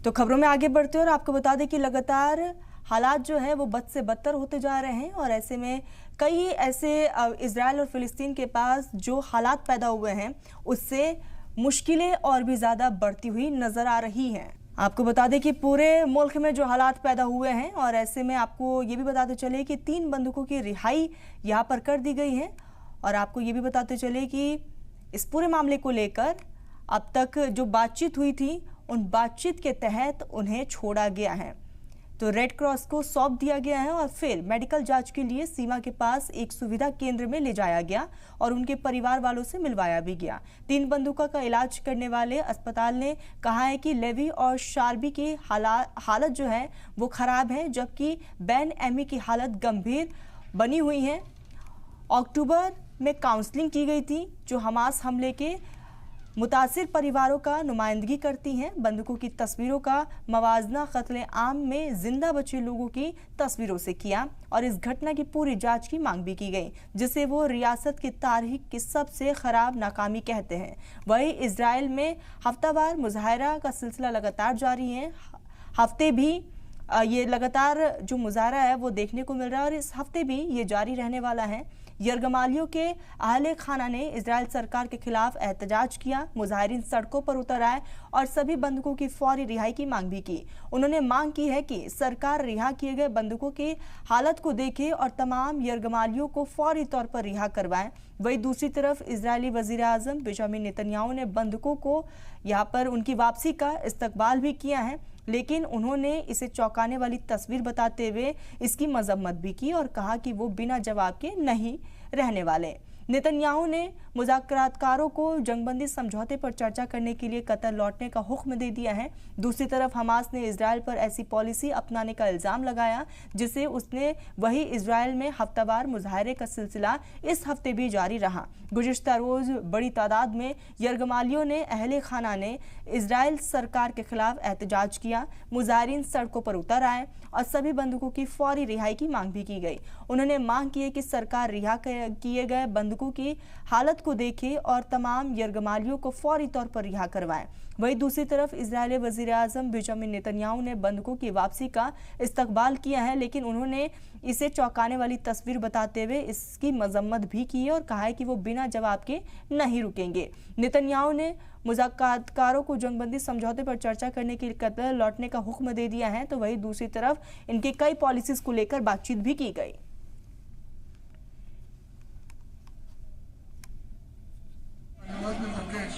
तो खबरों में आगे बढ़ते हैं और आपको बता दें कि लगातार हालात जो है वो बद से बदतर होते जा रहे हैं और ऐसे में कई ऐसे इजराइल और फिलिस्तीन के पास जो हालात पैदा हुए हैं उससे मुश्किलें और भी ज़्यादा बढ़ती हुई नज़र आ रही हैं। आपको बता दें कि पूरे मुल्क में जो हालात पैदा हुए हैं और ऐसे में आपको ये भी बताते चले कि 3 बंदूकों की रिहाई यहाँ पर कर दी गई है। और आपको ये भी बताते चले कि इस पूरे मामले को लेकर अब तक जो बातचीत हुई थी उन बातचीत के तहत उन्हें छोड़ा गया है, तो रेड क्रॉस को सौंप दिया गया है और फिर मेडिकल जांच के लिए सीमा के पास एक सुविधा केंद्र में ले जाया गया और उनके परिवार वालों से मिलवाया भी गया। 3 बंदूकों का इलाज करने वाले अस्पताल ने कहा है कि लेवी और शार्बी की हालत जो है वो खराब है, जबकि बैन एमी की हालत गंभीर बनी हुई है। अक्टूबर में काउंसलिंग की गई थी जो हमास हमले के मुतासिर परिवारों का नुमाइंदगी करती हैं। बंदूकों की तस्वीरों का मवाजना कत्ले आम में जिंदा बचे लोगों की तस्वीरों से किया और इस घटना की पूरी जांच की मांग भी की गई, जिसे वो रियासत की तारीख की सबसे खराब नाकामी कहते हैं। वहीं इजराइल में हफ्तावार मुजाहरा का सिलसिला लगातार जारी है। हफ्ते भी ये लगातार जो मुजाहरा है वो देखने को मिल रहा है और इस हफ्ते भी ये जारी रहने वाला है। यरगमालियों के अहले खाना ने इजराइल सरकार के खिलाफ एहतजाज किया। मुजाहिरीन सड़कों पर उतर आए और सभी बंदूकों की फौरी रिहाई की मांग भी की। उन्होंने मांग की है कि सरकार रिहा किए गए बंदूकों की हालत को देखे और तमाम यरगमालियों को फौरी तौर पर रिहा करवाएं। वहीं दूसरी तरफ इजरायली वजीर आजम बेंजामिन नेतन्याहू ने बंदूकों को यहाँ पर उनकी वापसी का इस्तकबाल भी किया है, लेकिन उन्होंने इसे चौंकाने वाली तस्वीर बताते हुए इसकी मजम्मत भी की और कहा कि वो बिना जवाब के नहीं रहने वाले। नेतन्याहू ने मुज़ाकरातकारों को जंगबंदी समझौते पर चर्चा करने के लिए कतर लौटने का हुक्म दे दिया है। दूसरी तरफ हमास ने इजराइल पर ऐसी पॉलिसी अपनाने का इल्जाम लगाया जिसे उसने वही इजराइल में हफ्तावार मुजाहरे का सिलसिला इस हफ्ते भी जारी रहा। गुज़िश्ता रोज बड़ी तादाद में यरगमालियों ने अहले खाना ने इजराइल सरकार के खिलाफ एहतजाज किया। मुजाहिरीन सड़कों पर उतर आए और सभी बंदूकों की फौरी रिहाई की मांग भी की गई। उन्होंने मांग की है कि सरकार रिहा किए गए बंदूकों की हालत को देखे और तमाम यरगमालियों को फौरी तौर पर रिहा करवाएं। वहीं दूसरी तरफ इजरायली वजीर आजम बेंजामिन नेतन्याहू ने बंदूकों की वापसी का इस्तकबाल किया है, लेकिन उन्होंने इसे चौंकाने वाली तस्वीर बताते हुए इसकी मजम्मत भी की है और कहा है कि वो बिना जवाब के नहीं रुकेंगे। नेतन्याहू ने मुज़ाकरातकारों को जंगबंदी समझौते पर चर्चा करने के लिए कतर लौटने का हुक्म दे दिया है, तो वहीं दूसरी तरफ इनके कई पॉलिसीज को लेकर बातचीत भी की गई।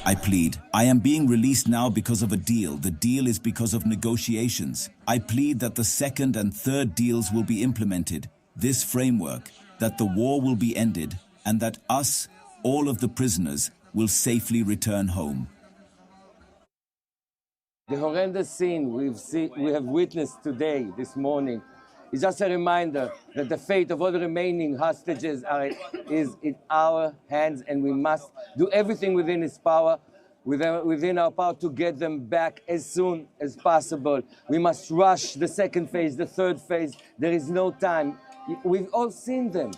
I plead, I am being released now because of a deal. The deal is because of negotiations. I plead that the second and third deals will be implemented. This framework, that the war will be ended, and that us, all of the prisoners, will safely return home. The horrendous scene we have witnessed today, this morning, is just a reminder that the fate of all the remaining hostages is in our hands, and we must do everything within our power to get them back as soon as possible. We must rush the second phase, the third phase. There is no time. We've all seen them.